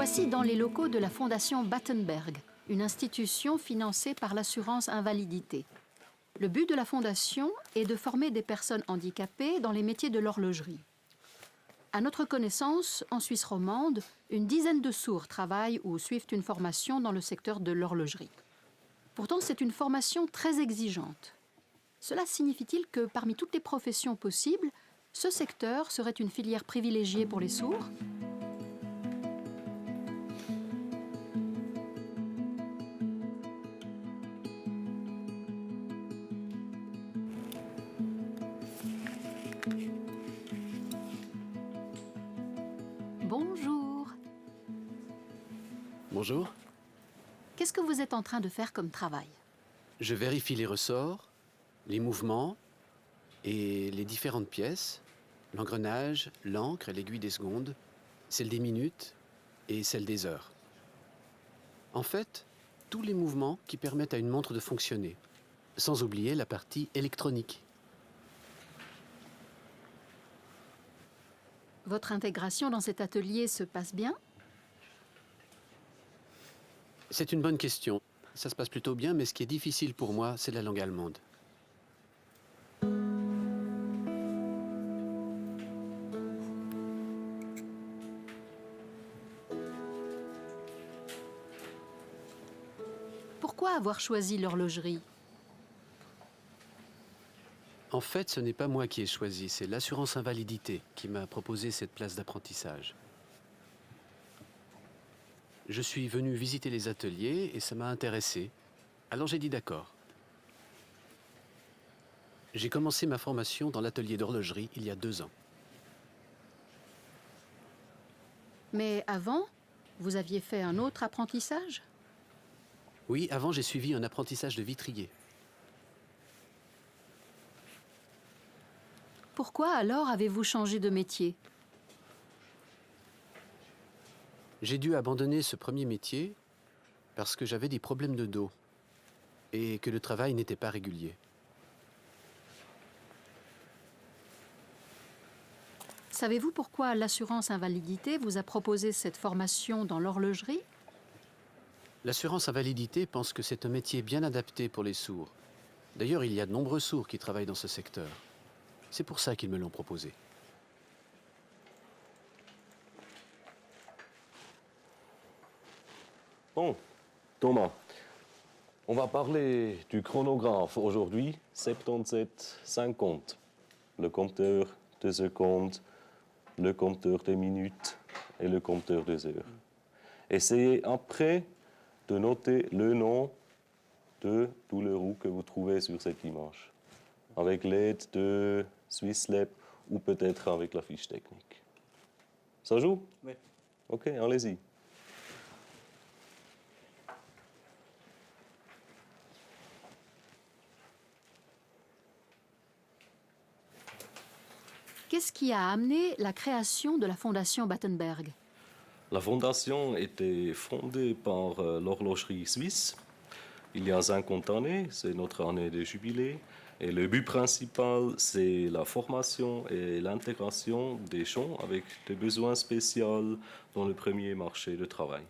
voici dans les locaux de la Fondation Battenberg, une institution financée par l'assurance invalidité. Le but de la Fondation est de former des personnes handicapées dans les métiers de l'horlogerie. À notre connaissance, en Suisse romande, une dizaine de sourds travaillent ou suivent une formation dans le secteur de l'horlogerie. Pourtant, c'est une formation très exigeante. Cela signifie-t-il que parmi toutes les professions possibles, ce secteur serait une filière privilégiée pour les sourds ? Bonjour. Bonjour. Qu'est-ce que vous êtes en train de faire comme travail? Je vérifie les ressorts, les mouvements et les différentes pièces, l'engrenage, l'encre et l'aiguille des secondes, celle des minutes et celle des heures. En fait, tous les mouvements qui permettent à une montre de fonctionner, sans oublier la partie électronique. Votre intégration dans cet atelier se passe bien? C'est une bonne question. Ça se passe plutôt bien, mais ce qui est difficile pour moi, c'est la langue allemande. Pourquoi avoir choisi l'horlogerie? En fait, ce n'est pas moi qui ai choisi, c'est l'assurance invalidité qui m'a proposé cette place d'apprentissage. Je suis venu visiter les ateliers et ça m'a intéressé. Alors j'ai dit d'accord. J'ai commencé ma formation dans l'atelier d'horlogerie il y a 2 ans. Mais avant, vous aviez fait un autre apprentissage? Oui, avant j'ai suivi un apprentissage de vitrier. Pourquoi alors avez-vous changé de métier? J'ai dû abandonner ce premier métier parce que j'avais des problèmes de dos et que le travail n'était pas régulier. Savez-vous pourquoi l'assurance invalidité vous a proposé cette formation dans l'horlogerie? L'assurance invalidité pense que c'est un métier bien adapté pour les sourds. D'ailleurs, il y a de nombreux sourds qui travaillent dans ce secteur. C'est pour ça qu'ils me l'ont proposé. Bon, Thomas, on va parler du chronographe aujourd'hui, 77-50. Le compteur de secondes, le compteur de minutes et le compteur de heures. Essayez après de noter le nom de tous les roues que vous trouvez sur cette image, avec l'aide de Swisslab ou peut-être avec la fiche technique. Ça joue? Oui. Ok, allez-y. Qu'est-ce qui a amené la création de la Fondation Battenberg? La fondation était fondée par l'horlogerie suisse il y a 50 années, c'est notre année de jubilé. Et le but principal, c'est la formation et l'intégration des gens avec des besoins spéciaux dans le premier marché de travail.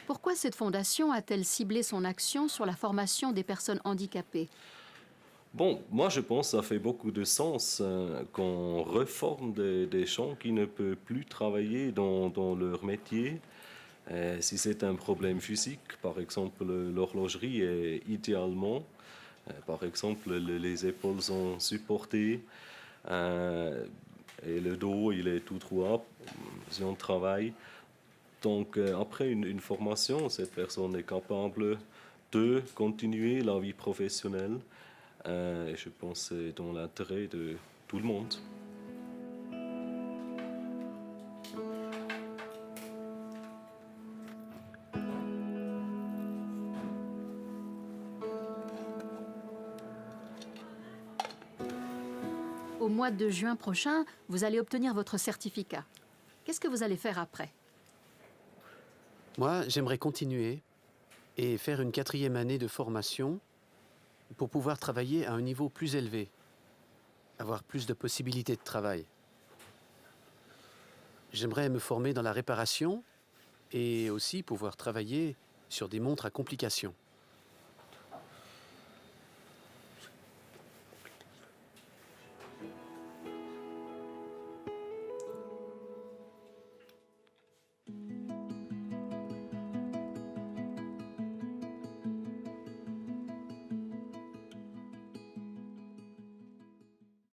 Pourquoi cette fondation a-t-elle ciblé son action sur la formation des personnes handicapées? Bon, moi je pense que ça fait beaucoup de sens qu'on reforme des gens qui ne peuvent plus travailler dans leur métier. Si c'est un problème physique, par exemple l'horlogerie est idéalement, par exemple les épaules sont supportées et le dos il est tout droit si on travaille. Donc après une formation, cette personne est capable de continuer la vie professionnelle. Et je pense que c'est dans l'intérêt de tout le monde. Au mois de juin prochain, vous allez obtenir votre certificat. Qu'est-ce que vous allez faire après? Moi, j'aimerais continuer et faire une 4e année de formation pour pouvoir travailler à un niveau plus élevé, avoir plus de possibilités de travail. J'aimerais me former dans la réparation et aussi pouvoir travailler sur des montres à complications.